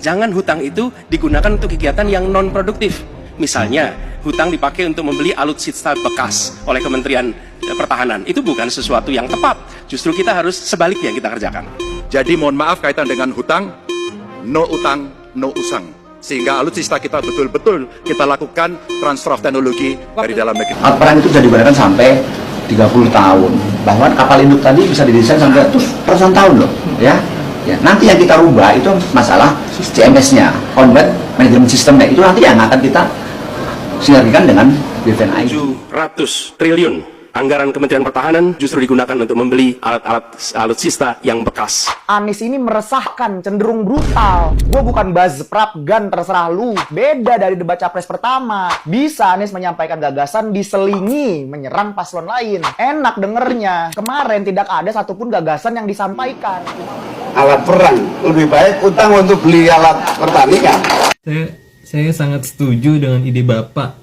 Jangan hutang itu digunakan untuk kegiatan yang non-produktif. Misalnya, hutang dipakai untuk membeli alutsista bekas oleh Kementerian Pertahanan. Itu bukan sesuatu yang tepat. Justru kita harus sebaliknya kita kerjakan. Jadi mohon maaf kaitan dengan hutang, no utang, no usang. Sehingga alutsista kita betul-betul kita lakukan transfer of teknologi dari dalam negeri. Alat perang itu bisa digunakan sampai 30 tahun. Bahkan kapal induk tadi bisa didesain sampai ratusan tahun loh, ya. Ya, nanti yang kita rubah itu masalah CMS-nya, Combat Management System-nya. Itu nanti yang akan kita sinergikan dengan BVNI. 700 triliun anggaran Kementerian Pertahanan justru digunakan untuk membeli alat-alat alutsista yang bekas. Anies ini meresahkan, cenderung brutal. Gue bukan bazprap gun, terserah lu. Beda dari debat capres pertama. Bisa Anies menyampaikan gagasan diselingi, menyerang paslon lain. Enak dengernya. Kemarin tidak ada satupun gagasan yang disampaikan. Alat perang, lebih baik utang untuk beli alat pertandingan. Saya sangat setuju dengan ide Bapak,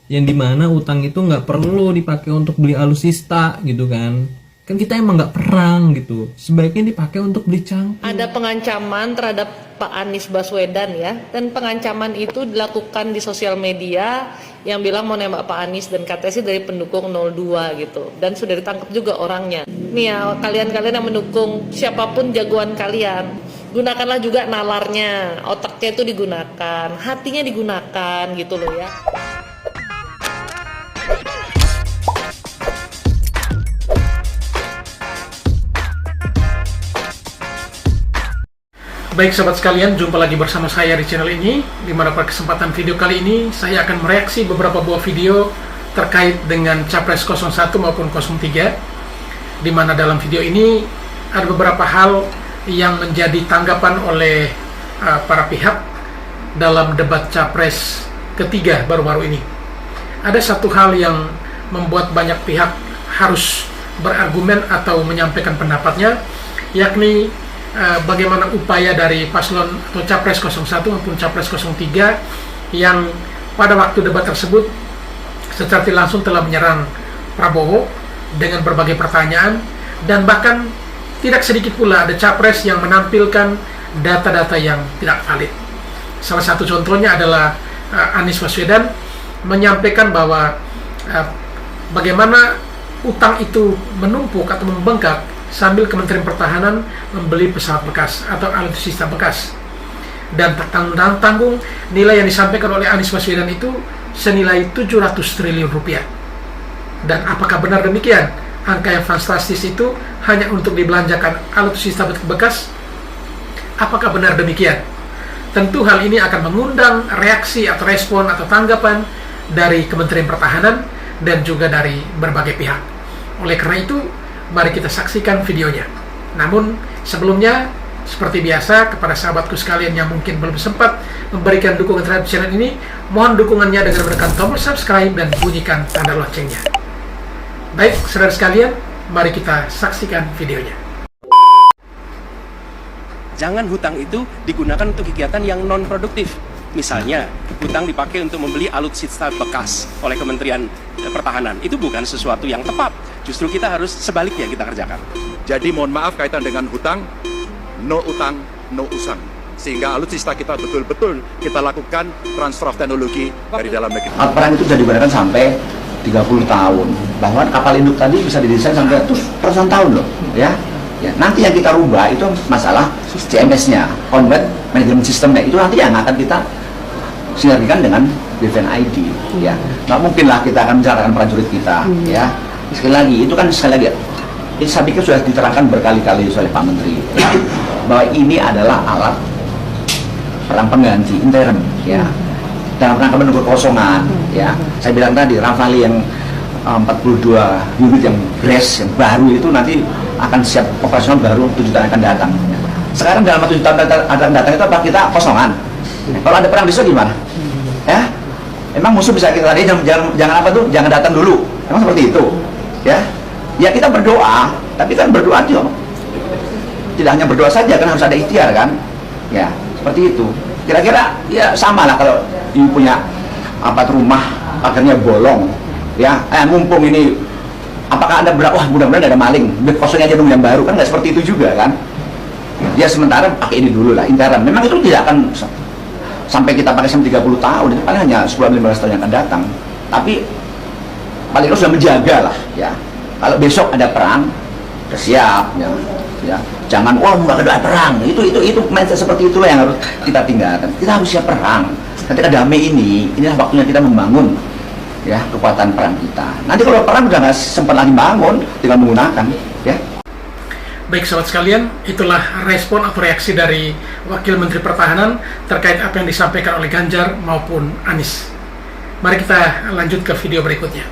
yang dimana utang itu nggak perlu dipakai untuk beli alutsista gitu kan kita emang nggak perang gitu, sebaiknya dipakai untuk beli cangkul. Ada pengancaman terhadap Pak Anies Baswedan ya, dan pengancaman itu dilakukan di sosial media yang bilang mau nembak Pak Anies, dan katanya sih dari pendukung 02 gitu, dan sudah ditangkap juga orangnya. Nih ya, kalian-kalian yang mendukung siapapun jagoan kalian, gunakanlah juga nalarnya, otaknya itu digunakan, hatinya digunakan gitu loh ya. Baik sahabat sekalian, jumpa lagi bersama saya di channel ini, di mana pada kesempatan video kali ini saya akan mereaksi beberapa buah video terkait dengan Capres 01 maupun 03, di mana dalam video ini ada beberapa hal yang menjadi tanggapan oleh para pihak dalam debat Capres ketiga baru-baru ini. Ada satu hal yang membuat banyak pihak harus berargumen atau menyampaikan pendapatnya, yakni bagaimana upaya dari paslon atau Capres 01 maupun Capres 03 yang pada waktu debat tersebut secara tidak langsung telah menyerang Prabowo dengan berbagai pertanyaan, dan bahkan tidak sedikit pula ada Capres yang menampilkan data-data yang tidak valid. Salah satu contohnya adalah Anies Baswedan menyampaikan bahwa bagaimana utang itu menumpuk atau membengkak sambil Kementerian Pertahanan membeli pesawat bekas atau alutsista bekas, dan tak tanggung nilai yang disampaikan oleh Anies Baswedan itu senilai 700 triliun rupiah. Dan apakah benar demikian? Angka yang fantastis itu hanya untuk dibelanjakan alutsista bekas? Apakah benar demikian? Tentu hal ini akan mengundang reaksi atau respon atau tanggapan dari Kementerian Pertahanan dan juga dari berbagai pihak. Oleh karena itu, mari kita saksikan videonya. Namun sebelumnya, seperti biasa, kepada sahabatku sekalian yang mungkin belum sempat memberikan dukungan terhadap channel ini, mohon dukungannya dengan menekan tombol subscribe dan bunyikan tanda loncengnya. Baik, saudara sekalian, mari kita saksikan videonya. Jangan hutang itu digunakan untuk kegiatan yang non-produktif. Misalnya, hutang dipakai untuk membeli alutsista bekas oleh Kementerian Pertahanan. Itu bukan sesuatu yang tepat. Justru kita harus sebaliknya kita kerjakan. Jadi mohon maaf kaitan dengan hutang, no utang, no usang. Sehingga alutsista kita betul-betul kita lakukan transfer of teknologi dari dalam negeri. Alat perang itu bisa digunakan sampai 30 tahun. Bahkan kapal induk tadi bisa didesain sampai ratusan tahun loh, ya. Ya, nanti yang kita rubah itu masalah CMS-nya, Combat Management System-nya. Itu nanti yang akan kita sinergikan dengan BVNI, ya. Nggak mungkin lah kita akan menjalankan prajurit kita, ya. Sekali lagi, itu kan saya pikir sudah diterangkan berkali-kali oleh Pak Menteri, ya, bahwa ini adalah alat perang pengganti intern, ya, dalam rangka menunggu kekosongan, ya. Saya bilang tadi, Rafale yang 42 unit yang brace, yang baru itu nanti akan siap operasional baru 7 tahun akan datang. Sekarang dalam 7 tahun akan datang itu apa? Kita kosongan. Kalau ada perang besok gimana? Ya, emang musuh bisa kita tadi jangan apa tuh? Jangan datang dulu. Emang seperti itu, ya? Ya kita berdoa, tapi kan berdoa juga tidak hanya berdoa saja, kan harus ada ikhtiar kan? Ya, seperti itu. Kira-kira ya sama lah kalau ibu punya rumah pagarnya bolong, ya, mumpung ini apakah Anda wah mudah-mudahan ada maling, kosongnya aja dong yang baru, kan nggak seperti itu juga kan? Ya sementara pakai ini dulu lah, intern. Memang itu tidak akan sampai kita pakai sampai 30 tahun, itu paling hanya 10-15 tahun yang akan datang. Tapi paling harus sudah menjaga lah ya. Kalau besok ada perang, sudah siap ya. Jangan nggak ada perang. Itu mindset seperti itulah yang harus kita tinggalkan. Kita harus siap perang. Ketika damai inilah waktunya kita membangun ya kekuatan perang kita. Nanti kalau perang udah nggak sempat lagi bangun, tinggal menggunakan ya. Baik sobat sekalian, itulah respon atau reaksi dari Wakil Menteri Pertahanan terkait apa yang disampaikan oleh Ganjar maupun Anies. Mari kita lanjut ke video berikutnya.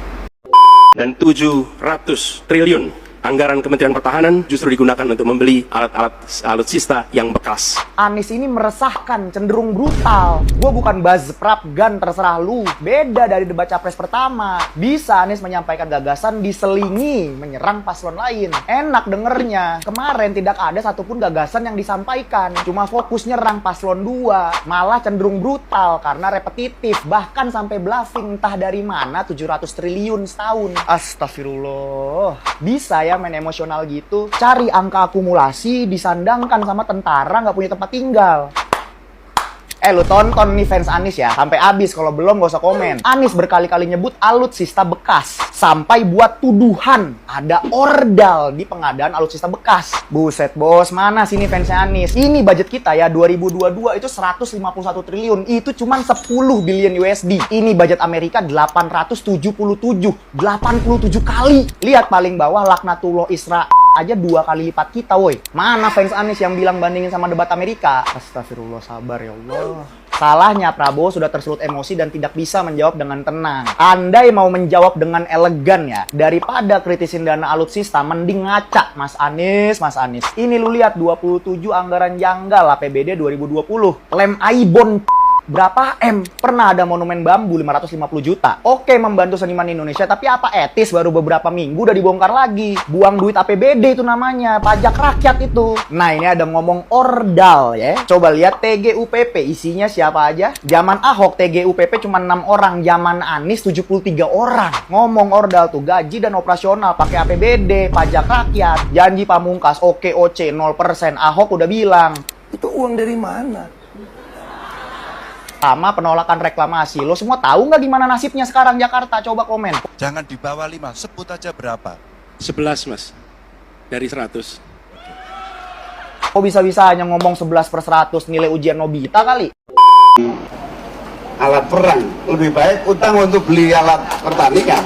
Dan 700 triliun anggaran Kementerian Pertahanan justru digunakan untuk membeli alat-alat alutsista yang bekas. Anies ini meresahkan, cenderung brutal. Gue bukan bazprap gun, terserah lu. Beda dari debat capres pertama. Bisa Anies menyampaikan gagasan diselingi, menyerang paslon lain. Enak dengernya. Kemarin tidak ada satupun gagasan yang disampaikan. Cuma fokus nyerang paslon 2. Malah cenderung brutal karena repetitif. Bahkan sampai bluffing entah dari mana 700 triliun setahun. Astagfirullah. Bisa ya main emosional gitu. Cari angka akumulasi, disandangkan sama tentara nggak punya tempat tinggal. Lu tonton nih fans Anies ya, sampai habis. Kalau belum gak usah komen. Anies berkali-kali nyebut alutsista bekas. Sampai buat tuduhan ada ordal di pengadaan alutsista bekas. Buset bos, mana sini fansnya Anies? Ini budget kita ya, 2022 itu 151 triliun. Itu cuman 10 billion USD. Ini budget Amerika 877 kali. Lihat paling bawah, laknatullah Israel aja 2 kali lipat kita woi. Mana fans Anies yang bilang bandingin sama debat Amerika? Astagfirullah, sabar ya Allah. Salahnya Prabowo sudah tersulut emosi dan tidak bisa menjawab dengan tenang. Andai mau menjawab dengan elegan ya, daripada kritisin dana alutsista, mending ngaca Mas Anies. Ini lu lihat 27 anggaran janggal APBD 2020. Lem Aibon berapa M? Pernah ada monumen bambu 550 juta. Oke, membantu seniman Indonesia, tapi apa etis baru beberapa minggu udah dibongkar lagi? Buang duit APBD itu namanya, pajak rakyat itu. Nah, ini ada ngomong ordal ya. Coba lihat TGUPP, isinya siapa aja? Zaman Ahok TGUPP cuma 6 orang, zaman Anies 73 orang. Ngomong ordal tuh gaji dan operasional pakai APBD, pajak rakyat, janji pamungkas, OKOC 0%. Ahok udah bilang, Itu uang dari mana? sama penolakan reklamasi. Lo semua tahu nggak gimana nasibnya sekarang Jakarta? Coba komen. Jangan di bawah 5, sebut aja berapa. 11 mas, dari 100. Kok bisa-bisa hanya ngomong 11/100 nilai ujian Nobita kali? Alat perang. Lebih baik utang untuk beli alat pertanian.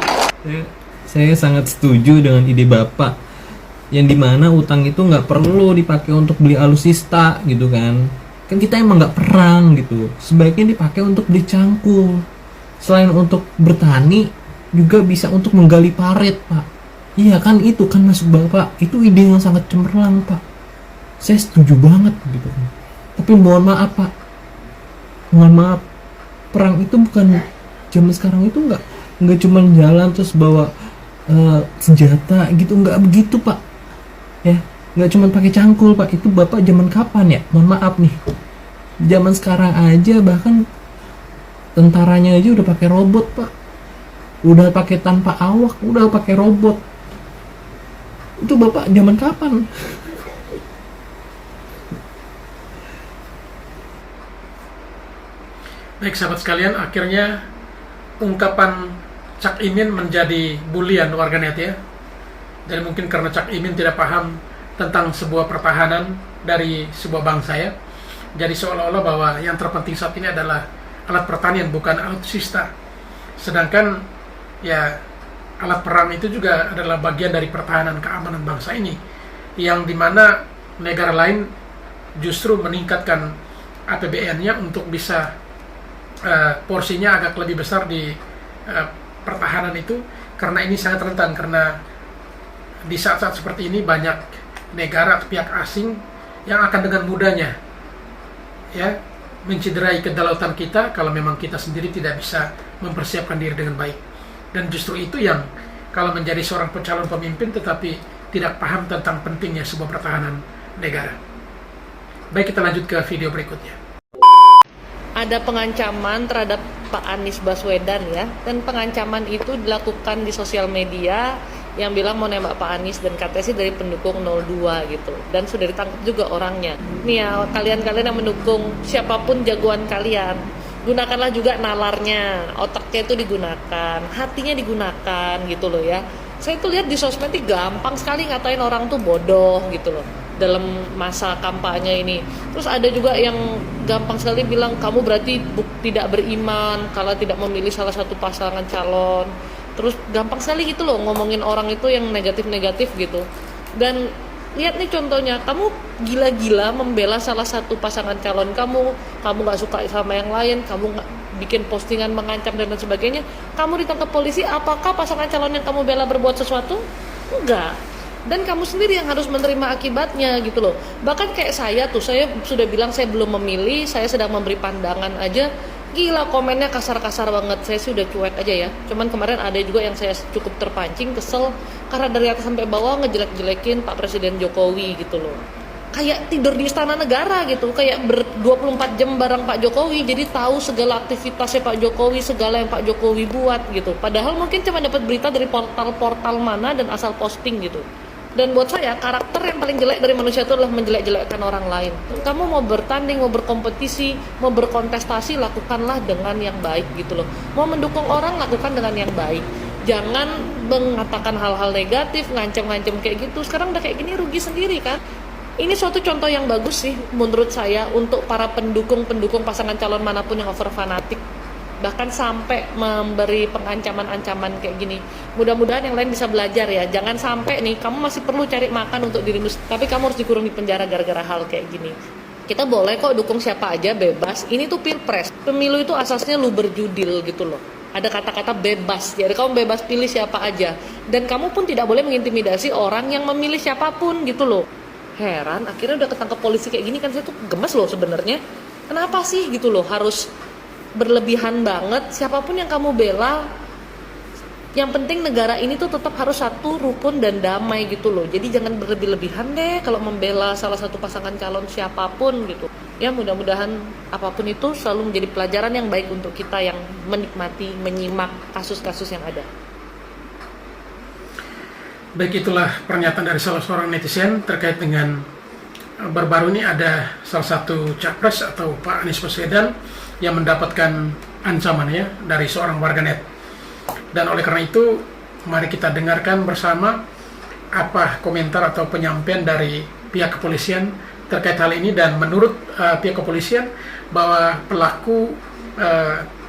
Saya sangat setuju dengan ide Bapak, yang dimana utang itu nggak perlu dipakai untuk beli alutsista gitu kan. Kan kita emang nggak perang gitu, sebaiknya dipakai untuk beli cangkul. Selain untuk bertani, juga bisa untuk menggali parit, Pak. Iya kan, itu kan masuk Bapak, itu ide yang sangat cemerlang, Pak. Saya setuju banget gitu kan. Tapi mohon maaf, Pak, mohon maaf, perang itu bukan zaman sekarang itu nggak cuma jalan terus bawa senjata gitu, nggak begitu, Pak. Ya, nggak cuma pakai cangkul, Pak. Itu Bapak zaman kapan ya? Mohon maaf nih, zaman sekarang aja bahkan tentaranya aja udah pakai robot, Pak. Udah pakai tanpa awak, udah pakai robot. Itu Bapak zaman kapan? Baik sahabat sekalian, akhirnya ungkapan Cak Imin menjadi bulian warganet ya. Dan mungkin karena Cak Imin tidak paham tentang sebuah pertahanan dari sebuah bangsa ya. Jadi seolah-olah bahwa yang terpenting saat ini adalah alat pertanian, bukan alutsista. Sedangkan ya alat perang itu juga adalah bagian dari pertahanan keamanan bangsa ini, yang dimana negara lain justru meningkatkan APBN-nya untuk bisa porsinya agak lebih besar di pertahanan itu, karena ini sangat rentan, karena di saat-saat seperti ini banyak negara atau pihak asing yang akan dengan mudahnya ya menciderai kedaulatan kita kalau memang kita sendiri tidak bisa mempersiapkan diri dengan baik. Dan justru itu yang kalau menjadi seorang calon pemimpin tetapi tidak paham tentang pentingnya sebuah pertahanan negara. Baik, kita lanjut ke video berikutnya. Ada pengancaman terhadap Pak Anies Baswedan ya, dan pengancaman itu dilakukan di sosial media yang bilang mau nembak Pak Anies dan katanya sih dari pendukung 02 gitu, dan sudah ditangkap juga orangnya. Nih ya, kalian yang mendukung siapapun jagoan kalian, gunakanlah juga nalarnya, otaknya itu digunakan, hatinya digunakan gitu loh ya. Saya tuh lihat di sosmed gampang sekali ngatain orang tuh bodoh gitu loh dalam masa kampanye ini. Terus ada juga yang gampang sekali bilang kamu berarti tidak beriman kalau tidak memilih salah satu pasangan calon. Terus gampang sekali gitu loh ngomongin orang itu yang negatif-negatif gitu. Dan lihat nih contohnya, kamu gila-gila membela salah satu pasangan calon kamu nggak suka sama yang lain, kamu nggak bikin postingan mengancam dan lain sebagainya, kamu ditangkap polisi. Apakah pasangan calon yang kamu bela berbuat sesuatu? Enggak. Dan kamu sendiri yang harus menerima akibatnya gitu loh. Bahkan kayak saya sudah bilang saya belum memilih, saya sedang memberi pandangan aja. Gila, komennya kasar-kasar banget. Saya sih udah cuek aja ya. Cuman kemarin ada juga yang saya cukup terpancing, kesel karena dari atas sampai bawah ngejelek-jelekin Pak Presiden Jokowi gitu loh. Kayak tidur di istana negara gitu, kayak 24 jam bareng Pak Jokowi, jadi tahu segala aktivitasnya Pak Jokowi, segala yang Pak Jokowi buat gitu. Padahal mungkin cuma dapat berita dari portal-portal mana dan asal posting gitu. Dan buat saya, karakter yang paling jelek dari manusia itu adalah menjelek-jelekkan orang lain. Kamu mau bertanding, mau berkompetisi, mau berkontestasi, lakukanlah dengan yang baik gitu loh. Mau mendukung orang, lakukan dengan yang baik. Jangan mengatakan hal-hal negatif, ngancam-ngancam kayak gitu. Sekarang udah kayak gini, rugi sendiri kan. Ini suatu contoh yang bagus sih menurut saya untuk para pendukung pasangan calon manapun yang over fanatik. Bahkan sampai memberi pengancaman-ancaman kayak gini. Mudah-mudahan yang lain bisa belajar ya. Jangan sampai nih kamu masih perlu cari makan untuk dirimu, tapi kamu harus dikurung di penjara gara-gara hal kayak gini. Kita boleh kok dukung siapa aja, bebas. Ini tuh pilpres. Pemilu itu asasnya lu berjudil gitu loh. Ada kata-kata bebas. Jadi kamu bebas pilih siapa aja. Dan kamu pun tidak boleh mengintimidasi orang yang memilih siapapun gitu loh. Heran, akhirnya udah ketangkep polisi kayak gini kan, saya tuh gemes loh sebenarnya. Kenapa sih gitu loh harus berlebihan banget? Siapapun yang kamu bela, yang penting negara ini tuh tetap harus satu, rukun dan damai gitu loh. Jadi jangan berlebih-lebihan deh kalau membela salah satu pasangan calon siapapun gitu. Ya mudah-mudahan apapun itu selalu menjadi pelajaran yang baik untuk kita yang menikmati, menyimak kasus-kasus yang ada. Baik, itulah pernyataan dari salah seorang netizen terkait dengan baru-baru ini ada salah satu capres atau Pak Anies Baswedan yang mendapatkan ancaman ya dari seorang warganet. Dan oleh karena itu, mari kita dengarkan bersama apa komentar atau penyampaian dari pihak kepolisian terkait hal ini. Dan menurut pihak kepolisian bahwa pelaku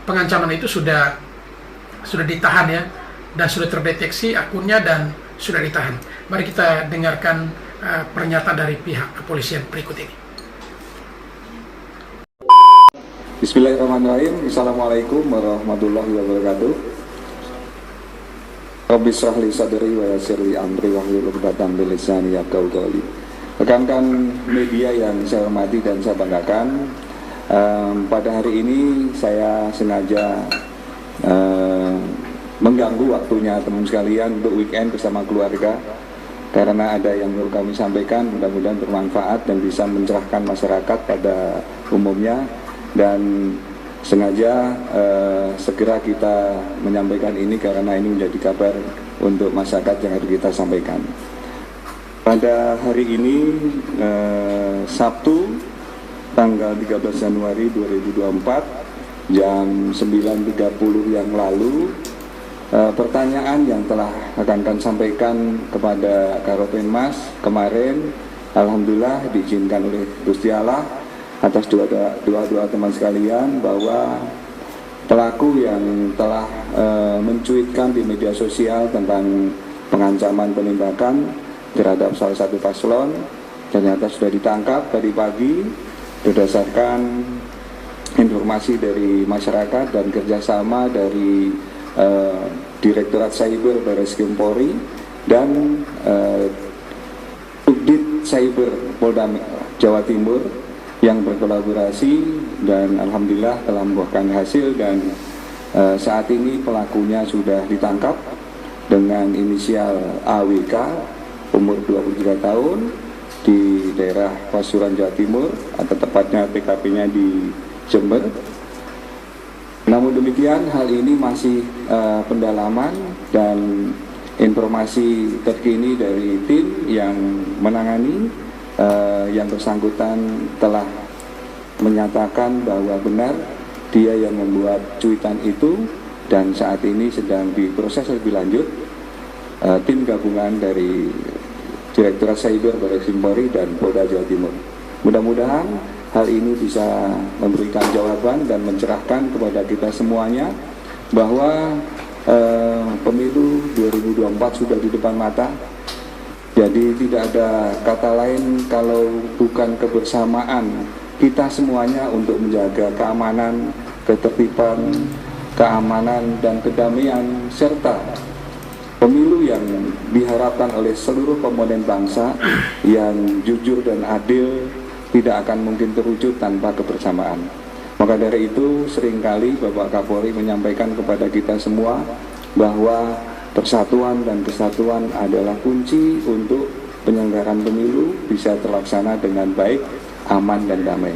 pengancaman itu sudah ditahan ya, dan sudah terdeteksi akunnya dan sudah ditahan. Mari kita dengarkan pernyataan dari pihak kepolisian berikut ini. Bismillahirrahmanirrahim. Assalamualaikum warahmatullahi wabarakatuh. Rabbi shrah li sadri wa yassir li amri wahlul 'uqdatam min lisani yafqahu qawli. Rekan-rekan media yang saya hormati dan saya banggakan, pada hari ini saya sengaja mengganggu waktunya teman sekalian untuk weekend bersama keluarga, karena ada yang perlu kami sampaikan, mudah-mudahan bermanfaat dan bisa mencerahkan masyarakat pada umumnya. Dan sengaja segera kita menyampaikan ini karena ini menjadi kabar untuk masyarakat yang harus kita sampaikan. Pada hari ini Sabtu tanggal 13 Januari 2024 jam 9.30 yang lalu, pertanyaan yang telah akan sampaikan kepada Karopenmas kemarin, alhamdulillah diizinkan oleh Gusti Allah atas doa teman sekalian bahwa pelaku yang telah mencuitkan di media sosial tentang pengancaman penembakan terhadap salah satu paslon ternyata sudah ditangkap tadi pagi berdasarkan informasi dari masyarakat dan kerjasama dari Direktorat Cyber Barreskrim Polri dan Subdit Cyber Polda Jawa Timur yang berkolaborasi, dan alhamdulillah telah membuahkan hasil. Dan saat ini pelakunya sudah ditangkap dengan inisial AWK, umur 23 tahun, di daerah Pasuruan Jawa Timur, atau tepatnya TKP-nya di Jember. Namun demikian hal ini masih pendalaman, dan informasi terkini dari tim yang menangani, yang bersangkutan telah menyatakan bahwa benar dia yang membuat cuitan itu dan saat ini sedang diproses lebih lanjut. Tim gabungan dari Direktorat Cyber Barreskrim Polri dan Polda Jawa Timur. Mudah-mudahan hal ini bisa memberikan jawaban dan mencerahkan kepada kita semuanya bahwa pemilu 2024 sudah di depan mata. Jadi tidak ada kata lain kalau bukan kebersamaan kita semuanya untuk menjaga keamanan, ketertiban, keamanan dan kedamaian serta pemilu yang diharapkan oleh seluruh komponen bangsa yang jujur dan adil tidak akan mungkin terwujud tanpa kebersamaan. Maka dari itu seringkali Bapak Kapolri menyampaikan kepada kita semua bahwa persatuan dan kesatuan adalah kunci untuk penyelenggaraan pemilu bisa terlaksana dengan baik, aman dan damai.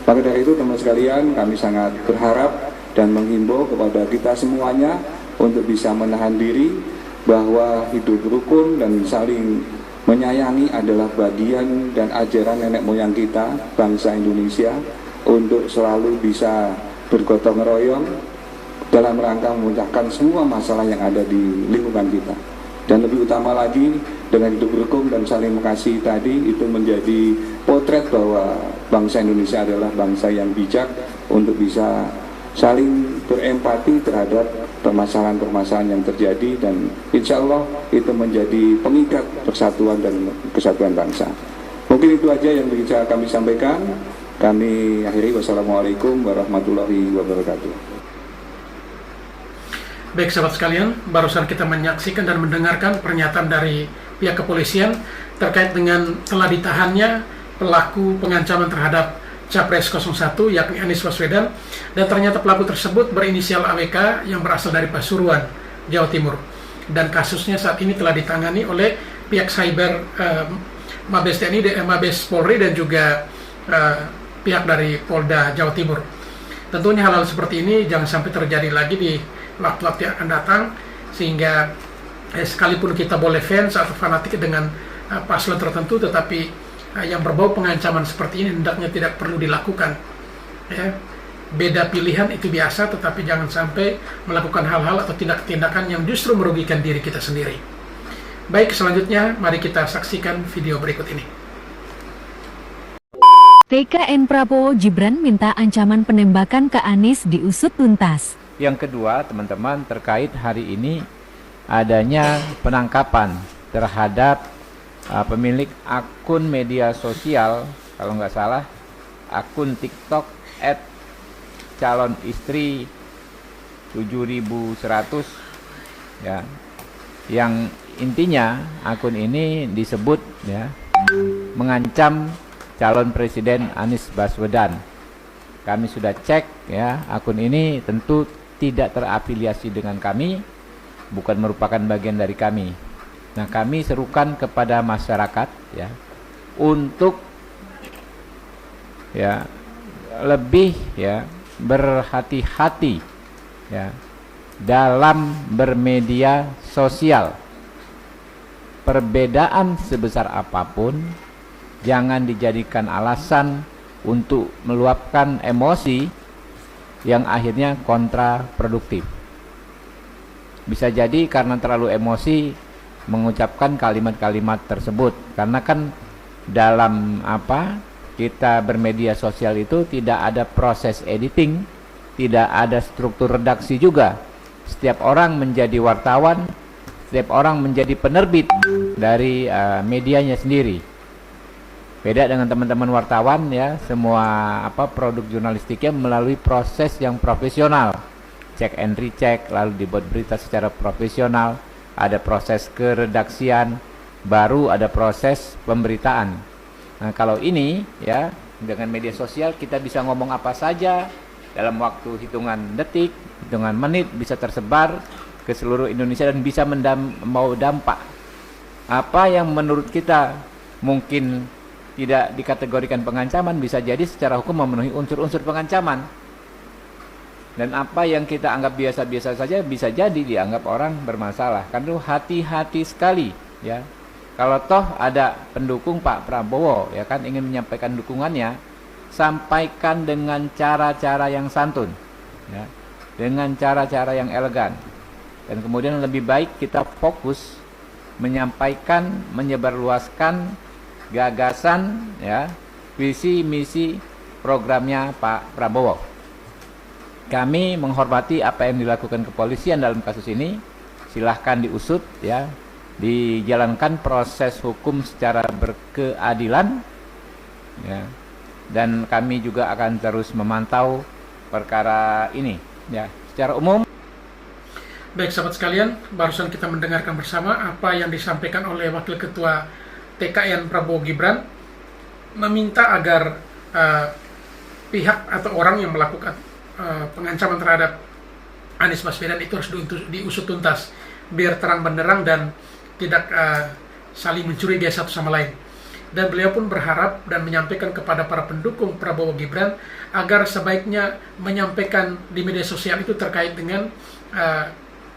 Maka dari itu teman sekalian, kami sangat berharap dan menghimbau kepada kita semuanya untuk bisa menahan diri bahwa hidup rukun dan saling menyayangi adalah bagian dan ajaran nenek moyang kita, bangsa Indonesia, untuk selalu bisa bergotong royong dalam rangka memecahkan semua masalah yang ada di lingkungan kita. Dan lebih utama lagi, dengan hidup rukun dan saling mengasihi tadi, itu menjadi potret bahwa bangsa Indonesia adalah bangsa yang bijak untuk bisa saling berempati terhadap permasalahan-permasalahan yang terjadi, dan insya Allah itu menjadi pengikat persatuan dan kesatuan bangsa. Mungkin itu aja yang bisa kami sampaikan. Kami akhiri, wassalamualaikum warahmatullahi wabarakatuh. Baik sahabat sekalian, barusan kita menyaksikan dan mendengarkan pernyataan dari pihak kepolisian terkait dengan telah ditahannya pelaku pengancaman terhadap Capres 01 yakni Anies Baswedan, dan ternyata pelaku tersebut berinisial AWK yang berasal dari Pasuruan, Jawa Timur, dan kasusnya saat ini telah ditangani oleh pihak cyber Mabes TNI, Mabes Polri dan juga pihak dari Polda Jawa Timur. Tentunya hal-hal seperti ini jangan sampai terjadi lagi di waktu-waktu yang akan datang, sehingga sekalipun kita boleh fans atau fanatik dengan paslon tertentu, tetapi yang berbau pengancaman seperti ini hendaknya tidak perlu dilakukan. Ya, beda pilihan itu biasa, tetapi jangan sampai melakukan hal-hal atau tindak-tindakan yang justru merugikan diri kita sendiri. Baik, selanjutnya mari kita saksikan video berikut ini. TKN Prabowo Gibran minta ancaman penembakan ke Anies diusut tuntas. Yang kedua, teman-teman, terkait hari ini adanya penangkapan terhadap pemilik akun media sosial, kalau nggak salah, akun TikTok @calonistri 7100, ya, yang intinya akun ini disebut ya mengancam calon presiden Anies Baswedan. Kami sudah cek ya, akun ini tentu tidak terafiliasi dengan kami, bukan merupakan bagian dari kami. Nah, kami serukan kepada masyarakat ya untuk ya lebih ya berhati-hati ya dalam bermedia sosial. Perbedaan sebesar apapun jangan dijadikan alasan untuk meluapkan emosi yang akhirnya kontraproduktif. Bisa jadi karena terlalu emosi mengucapkan kalimat-kalimat tersebut, karena kan dalam kita bermedia sosial itu tidak ada proses editing, tidak ada struktur redaksi juga. Setiap orang menjadi wartawan, setiap orang menjadi penerbit dari medianya sendiri. Beda dengan teman-teman wartawan ya, semua produk jurnalistiknya melalui proses yang profesional, cek and recheck, lalu dibuat berita secara profesional. Ada proses keredaksian, baru ada proses pemberitaan. Nah, kalau ini ya dengan media sosial kita bisa ngomong apa saja dalam waktu hitungan detik, hitungan menit, bisa tersebar ke seluruh Indonesia dan bisa membawa dampak. Apa yang menurut kita mungkin tidak dikategorikan pengancaman bisa jadi secara hukum memenuhi unsur-unsur pengancaman. Dan apa yang kita anggap biasa-biasa saja bisa jadi dianggap orang bermasalah. Karena hati-hati sekali ya. Kalau toh ada pendukung Pak Prabowo ya kan ingin menyampaikan dukungannya, sampaikan dengan cara-cara yang santun ya. Dengan cara-cara yang elegan. Dan kemudian lebih baik kita fokus menyampaikan, menyebarluaskan gagasan ya, visi misi programnya Pak Prabowo. Kami menghormati apa yang dilakukan kepolisian dalam kasus ini. Silahkan diusut ya, dijalankan proses hukum secara berkeadilan ya. Dan kami juga akan terus memantau perkara ini ya secara umum. Baik sahabat sekalian, barusan kita mendengarkan bersama apa yang disampaikan oleh Wakil Ketua TKN Prabowo Gibran, meminta agar pihak atau orang yang melakukan pengancaman terhadap Anies Baswedan itu harus diusut tuntas biar terang benderang dan tidak saling mencurigai satu sama lain. Dan beliau pun berharap dan menyampaikan kepada para pendukung Prabowo Gibran agar sebaiknya menyampaikan di media sosial itu terkait dengan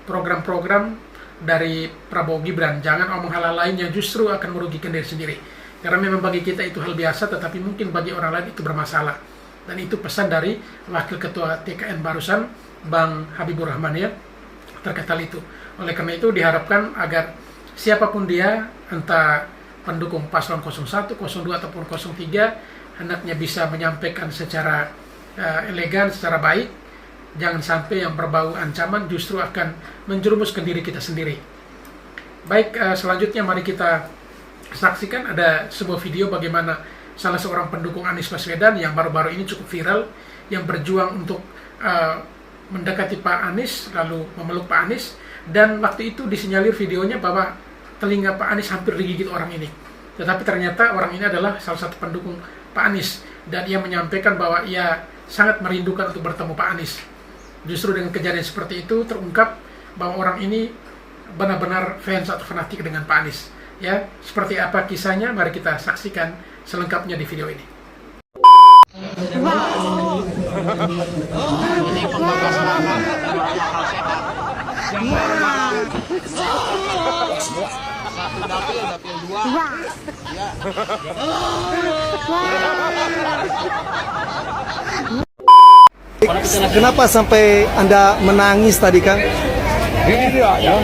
program-program dari Prabowo Gibran. Jangan omong hal lain yang justru akan merugikan diri sendiri. Karena memang bagi kita itu hal biasa, tetapi mungkin bagi orang lain itu bermasalah. Dan itu pesan dari Wakil Ketua TKN barusan, Bang Habibur Rahman ya, terkait hal itu. Oleh karena itu diharapkan agar siapapun dia, entah pendukung paslon 01, 02, ataupun 03, hendaknya bisa menyampaikan secara elegan, secara baik. Jangan sampai yang berbau ancaman justru akan menjerumuskan diri kita sendiri. Baik, selanjutnya mari kita saksikan ada sebuah video bagaimana salah seorang pendukung Anies Baswedan yang baru-baru ini cukup viral, yang berjuang untuk mendekati Pak Anies, lalu memeluk Pak Anies, dan waktu itu disinyalir videonya bahwa telinga Pak Anies hampir digigit orang ini. Tetapi ternyata orang ini adalah salah satu pendukung Pak Anies, dan ia menyampaikan bahwa ia sangat merindukan untuk bertemu Pak Anies. Justru dengan kejadian seperti itu terungkap bahwa orang ini benar-benar fans atau fanatik dengan Pak Anies. Ya, seperti apa kisahnya? Mari kita saksikan selengkapnya di video ini. Kenapa sampai Anda menangis tadi, Kang? Ini dia ya.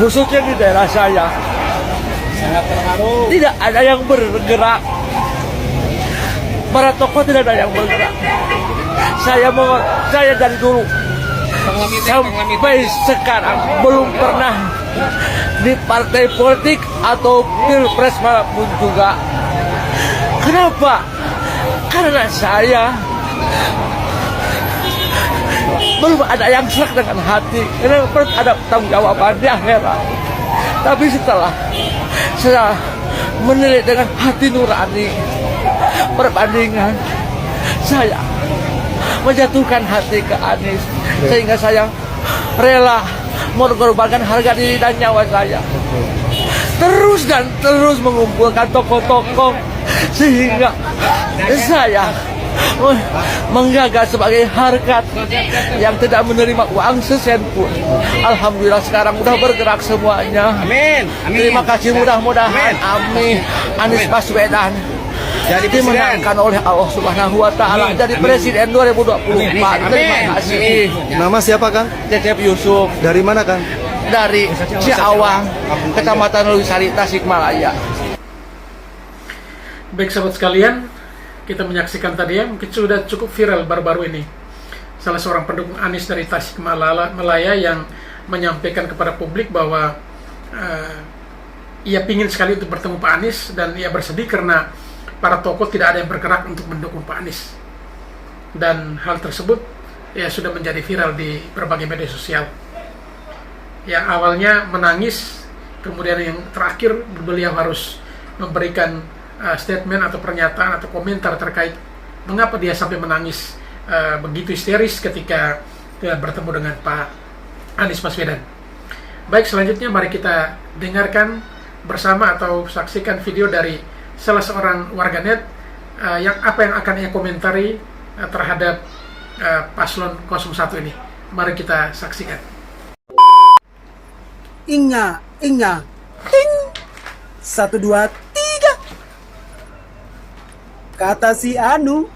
Khususnya di daerah saya, tidak ada yang bergerak. Para tokoh tidak ada yang bergerak. Saya dari dulu sampai sekarang belum pernah di partai politik atau pilpres maupun juga. Kenapa? Karena saya belum ada yang serak dengan hati, karena ada tanggung jawaban di akhirat. Tapi setelah saya menilik dengan hati nurani perbandingan, saya menjatuhkan hati ke Anies, sehingga saya rela mengorbankan harga diri dan nyawa saya. Terus dan terus mengumpulkan tokoh-tokoh sehingga saya menggagas sebagai harkat yang tidak menerima uang sesen pun. Alhamdulillah sekarang udah bergerak semuanya. Amin. Terima kasih, mudah-mudahan amin. Anies Baswedan jadi dimenangkan oleh Allah Subhanahu wa taala jadi presiden 2024. Terima kasih. Nama siapa, Kang? Cecep Yusuf. Dari mana, Kang? Dari Ciawang, Kecamatan Lewisari, Tasikmalaya. Baik sahabat sekalian, kita menyaksikan tadi ya, mungkin sudah cukup viral baru-baru ini. Salah seorang pendukung Anies dari Tasikmalaya yang menyampaikan kepada publik bahwa ia ingin sekali untuk bertemu Pak Anies dan ia bersedih karena para tokoh tidak ada yang bergerak untuk mendukung Pak Anies. Dan hal tersebut ya sudah menjadi viral di berbagai media sosial. Yang awalnya menangis, kemudian yang terakhir beliau harus memberikan statement atau pernyataan atau komentar terkait mengapa dia sampai menangis begitu histeris ketika bertemu dengan Pak Anies Baswedan. Baik, selanjutnya mari kita dengarkan bersama atau saksikan video dari salah seorang warganet yang apa yang akan ia komentari terhadap paslon 01 ini. Mari kita saksikan. Inga, ting. 1, 2, 3. Kata si Anu,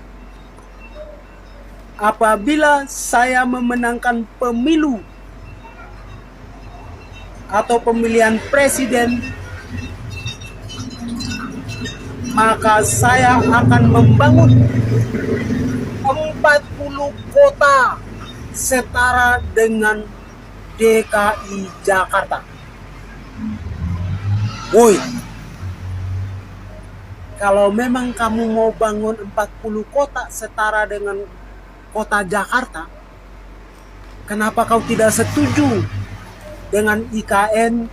apabila saya memenangkan pemilu atau pemilihan presiden, maka saya akan membangun 40 kota setara dengan DKI Jakarta. Woi, kalau memang kamu mau bangun 40 kota setara dengan kota Jakarta, kenapa kau tidak setuju dengan IKN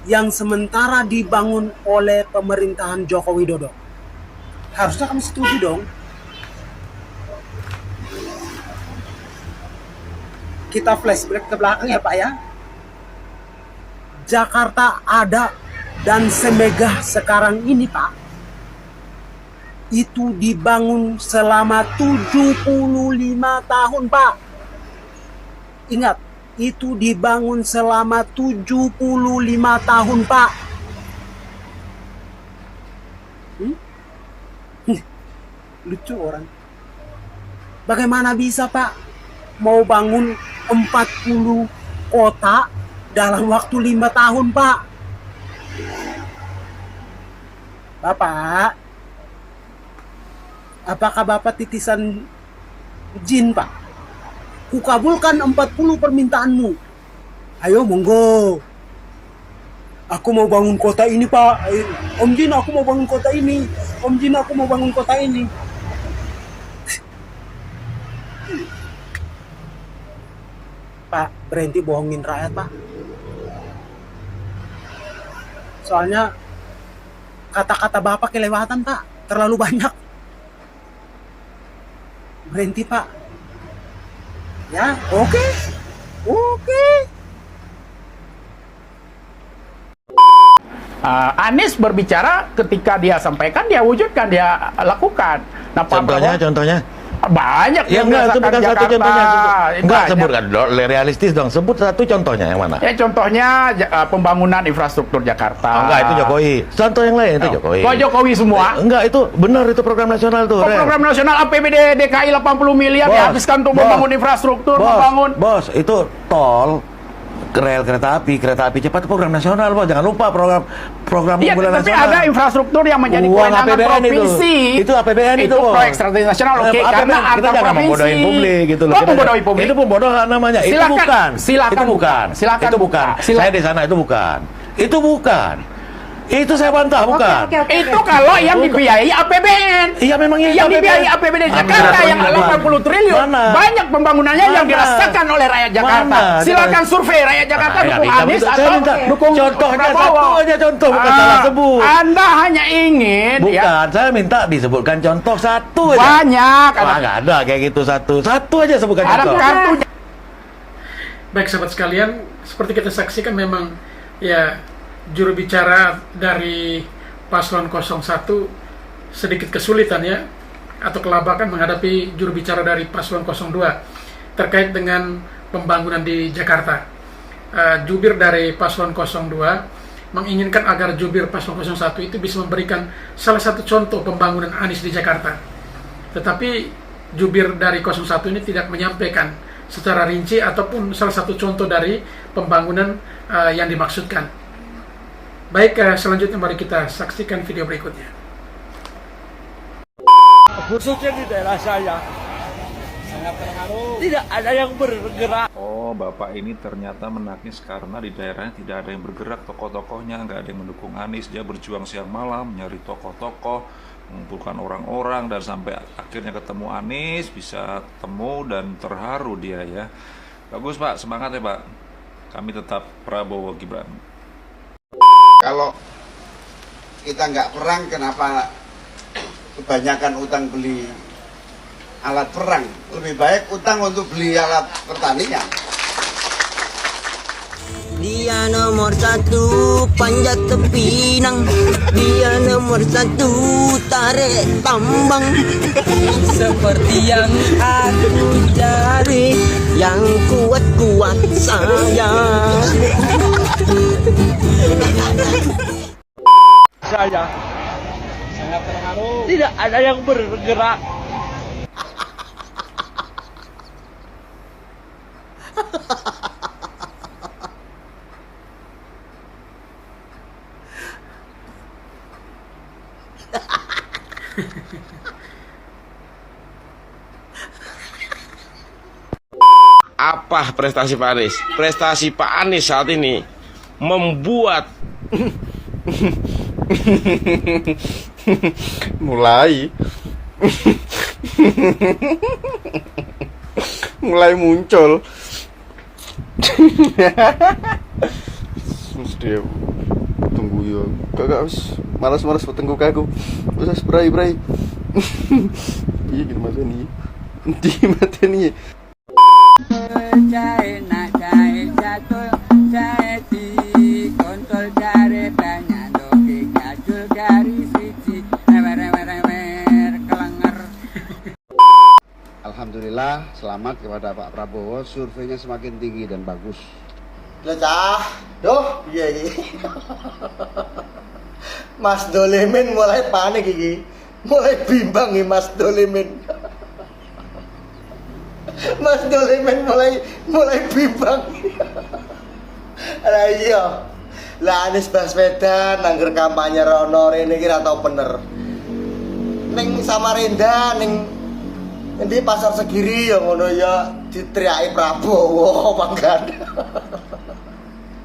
yang sementara dibangun oleh pemerintahan Joko Widodo? Harusnya kamu setuju dong. Kita flashback ke belakang ya Pak ya. Jakarta ada dan semegah sekarang ini Pak, itu dibangun selama 75 tahun Pak. Ingat, itu dibangun selama 75 tahun Pak. Lucu orang. Bagaimana bisa Pak mau bangun 40 kota dalam waktu 5 tahun Pak? Bapak, apakah Bapak titisan jin Pak? Kukabulkan 40 permintaanmu. Ayo monggo. Aku mau bangun kota ini Pak. Om Jin, aku mau bangun kota ini. Om Jin, aku mau bangun kota ini. Pak, berhenti bohongin rakyat Pak. Soalnya kata-kata Bapak kelewatan Pak, terlalu banyak. Berhenti Pak. Ya, oke. Anies berbicara ketika dia sampaikan, dia wujudkan, dia lakukan. Nah, contohnya? Banyak ya, yang enggak, itu bukan Jakarta. satu contohnya. Enggak, Banyak. sebutkan realistis dong. Sebut satu contohnya yang mana? Ya contohnya pembangunan infrastruktur Jakarta. Enggak, itu Jokowi. Contoh yang lain itu Jokowi. Kok Jokowi semua? Enggak, itu benar, itu program nasional tuh. Program nasional APBD DKI 80 miliar dihabiskan untuk membangun infrastruktur, Bos, itu tol, rel kereta api cepat, program nasional Bos. Jangan lupa program iya, unggulan tapi nasional. ada infrastruktur yang menjadi kewenangan provinsi. Itu APBN itu proyek strategis nasional. Oke, karena kita antar jangan provinsi. membodohin publik gitu loh. Kok membodohin publik? Itu pembodohan namanya. Silakan, itu bukan. silakan itu bukan. Silakan itu bukan. Saya di sana itu bukan. Itu bukan. Itu saya bantah, bukan. Itu kalau yang dibiayai APBN. Iya, memang yang dibiayai APBN Jakarta yang 80 triliun. Banyak pembangunannya yang dirasakan oleh rakyat Jakarta. Silakan survei rakyat Jakarta dukung Anies atau dukung contohnya Prabowo. satu aja contoh, bukan salah sebut. Anda hanya ingin bukan, saya minta disebutkan contoh satu aja. Banyak. Wah, nggak ada kayak gitu satu aja sebutkan contoh. Baik sahabat sekalian, seperti kita saksikan memang ya juru bicara dari paslon 01 sedikit kesulitan ya atau kelabakan menghadapi juru bicara dari paslon 02 terkait dengan pembangunan di Jakarta. Jubir dari paslon 02 menginginkan agar jubir paslon 01 itu bisa memberikan salah satu contoh pembangunan Anies di Jakarta. Tetapi jubir dari 01 ini tidak menyampaikan secara rinci ataupun salah satu contoh dari pembangunan yang dimaksudkan. Baik, selanjutnya mari kita saksikan video berikutnya. Khususnya di daerah saya, sangat terharu. Tidak ada yang bergerak. Oh, Bapak ini ternyata menangis karena di daerahnya tidak ada yang bergerak, tokoh-tokohnya nggak ada yang mendukung Anies. Dia berjuang siang malam, nyari tokoh-tokoh, mengumpulkan orang-orang, dan sampai akhirnya ketemu Anies, bisa temu dan terharu dia ya. Bagus Pak, semangat ya Pak. Kami tetap Prabowo Gibran. Kalau kita nggak perang, kenapa kebanyakan utang beli alat perang? Lebih baik utang untuk beli alat pertanian. Dia Dia nomor satu panjat tepinang, dia nomor satu tarik tambang. Seperti yang aku cari, yang kuat-kuat saya. Saya sangat terharu. Tidak ada yang bergerak. Apa prestasi Pak Anies? Prestasi Pak Anies saat ini membuat mulai muncul. Dia tunggu ya, kakak wis malas-malas petengku aku. Wis brai-brai. Iya gini mateni. Di mateni. Cai nak cai jatuh, cai di kontrol dari banyak doki gajul dari siji kelengar. Alhamdulillah, selamat kepada Pak Prabowo, surveinya semakin tinggi dan bagus. Cah, doh, iya. Mas Dolemin mulai panik iki. Mulai bimbang nih Mas Dolemin. Mas Dolemin mulai bimbang. Lah iya. Lah Anies Baswedan nangger kampanye rono rene iki ra tau bener. Ning Samarinda ning endi pasar Segiri ya ngono ya diteriaki Prabowo manggan.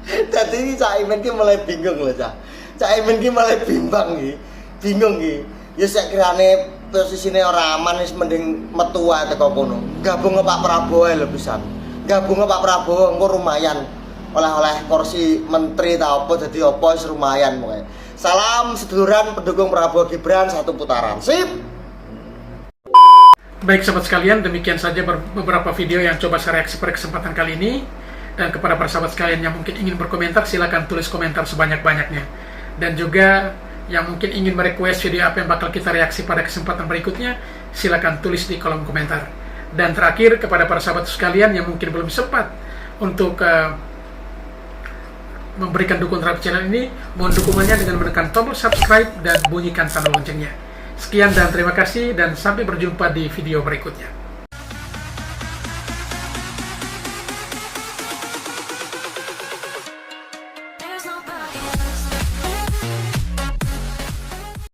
Dadi Cak Imin ki mulai bingung lho, Cak. Cak Imin ki mulai bimbang iki. Bingung iki. Ya sak kirane posisine ora aman wis mending metu wae teko kono. Gabung Pak Prabowo lho pisan. Gabung Pak Prabowo engko lumayan. Oleh-oleh kursi menteri ta apa dadi apa wis lumayan pokoke. Salam seduluran pendukung Prabowo Gibran satu putaran. Sip. Baik sahabat sekalian, demikian saja beberapa video yang coba saya reaksi pada kesempatan kali ini. Dan kepada para sahabat sekalian yang mungkin ingin berkomentar, silakan tulis komentar sebanyak-banyaknya. Dan juga yang mungkin ingin merequest video apa yang bakal kita reaksi pada kesempatan berikutnya, silakan tulis di kolom komentar. Dan terakhir, kepada para sahabat sekalian yang mungkin belum sempat untuk memberikan dukungan terhadap channel ini, mohon dukungannya dengan menekan tombol subscribe dan bunyikan tanda loncengnya. Sekian dan terima kasih, dan sampai berjumpa di video berikutnya.